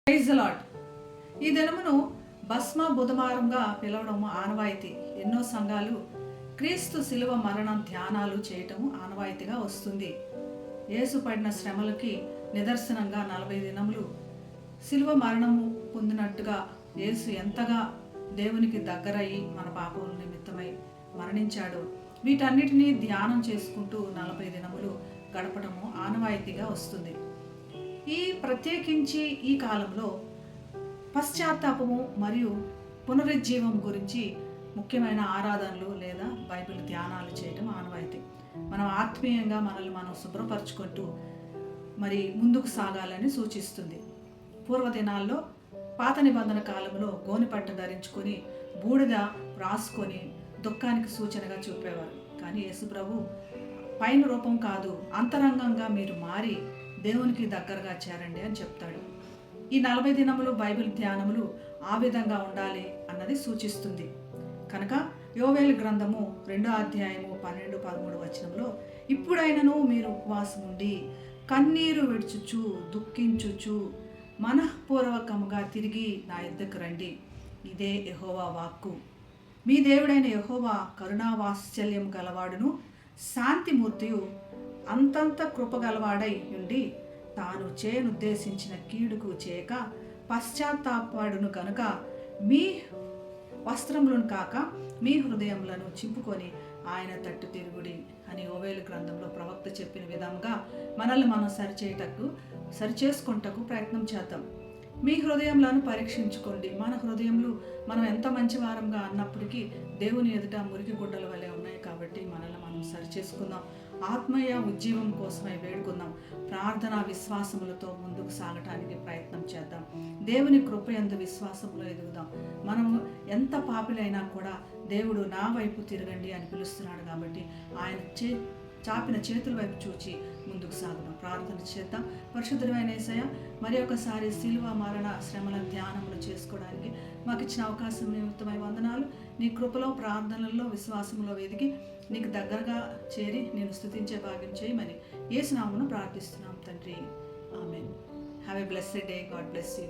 Praise the lord. ఈ దినమును భస్మ బుధవారంగా పిలవడం ఆనవాయితీ. ఎన్నో సంఘాలు క్రీస్తు శిలువ మరణం ధ్యానాలు చేయటం ఆనవాయితీగా వస్తుంది. యేసు పడిన శ్రమలకి నిదర్శనంగా 40 దినములు శిలువ మరణము పొందినట్టుగా యేసు ఎంతగా దేవునికి దగ్గరయ్యి మన పాపముల నిమిత్తమై మరణించాడు. వీటన్నిటినీ ధ్యానం చేసుకుంటూ 40 దినములు గడపడము ఆనవాయితీగా వస్తుంది. ప్రత్యేకించి ఈ కాలంలో పశ్చాత్తాపము మరియు పునరుజ్జీవం గురించి ముఖ్యమైన ఆరాధనలు లేదా బైబిల్ ధ్యానాలు చేయడం ఆనవాయితీ. మనం ఆత్మీయంగా మనల్ని మనం శుభ్రపరచుకుంటూ మరి ముందుకు సాగాలని సూచిస్తుంది. పూర్వదినాల్లో పాత నిబంధన కాలంలో గోనెపట్ట ధరించుకొని బూడిద రాసుకొని దుఃఖానికి సూచనగా చూపేవారు. కానీ యేసుప్రభు పైన రూపం కాదు, అంతరంగంగా మీరు మారి దేవునికి దగ్గరగా చేరండి అని చెప్తాడు. ఈ 40 దినములు బైబిల్ ధ్యానములు ఆ విధంగా ఉండాలి అన్నది సూచిస్తుంది. కనుక యోవేలు గ్రంథము 2వ అధ్యాయము 12-13 వచనంలో, ఇప్పుడైనను మీరు ఉపవాసం ఉండి కన్నీరు విడుచుచు దుఃఖించుచు మనఃపూర్వకముగా తిరిగి నా యొద్దకు రండి. ఇదే యెహోవా వాక్కు. మీ దేవుడైన యెహోవా కరుణావాత్సల్యం గలవాడును శాంతిమూర్తియు అంతంత కృపగలవాడై ఉండి తాను చేయనుద్దేశించిన కీడుకు చేయక పశ్చాత్తాపడును కనుక మీ వస్త్రములను కాక మీ హృదయములను చింపుకొని ఆయన తట్టు తిరుగుడి అని యోవేలు గ్రంథంలో ప్రవక్త చెప్పిన విధంగా మనల్ని మనం సరిచేసుకుంటకు ప్రయత్నం చేద్దాం. మీ హృదయములను పరీక్షించుకోండి. మన హృదయములు మనం ఎంత మంచివారంగా అన్నప్పటికీ దేవుని ఎదుట మురికి గుడ్డల వలె ఉన్నాయి. కాబట్టి మనల్ని మనం సరిచేసుకుందాం. ఆత్మీయ ఉజ్జీవం కోసమై వేడుకుందాం. ప్రార్థన విశ్వాసములతో ముందుకు సాగటానికి ప్రయత్నం చేద్దాం. దేవుని కృపయందు విశ్వాసంలో ఎదుగుదాం. మనము ఎంత పాపిలైనా కూడా దేవుడు నా వైపు తిరగండి అని పిలుస్తున్నాడు. కాబట్టి ఆయన చాపిన చేతుల వైపు చూచి ముందుకు సాగుదాం. ప్రార్థన చేద్దాం. పరిశుద్ధుడైన యేసయ్య, మరి ఒకసారి శిలువ మరణ శ్రమల ధ్యానములు చేసుకోవడానికి మాకు ఇచ్చిన అవకాశం నిమిత్తమై వందనాలు. నీ కృపలో ప్రార్థనల్లో విశ్వాసంలో ఎదిగి నీకు దగ్గరగా చేరి నేను స్తుతించే భాగ్యం చేయమని యేసు నామమున ప్రార్థిస్తున్నాం తండ్రి. ఆమేన్. Have a blessed day. God bless you.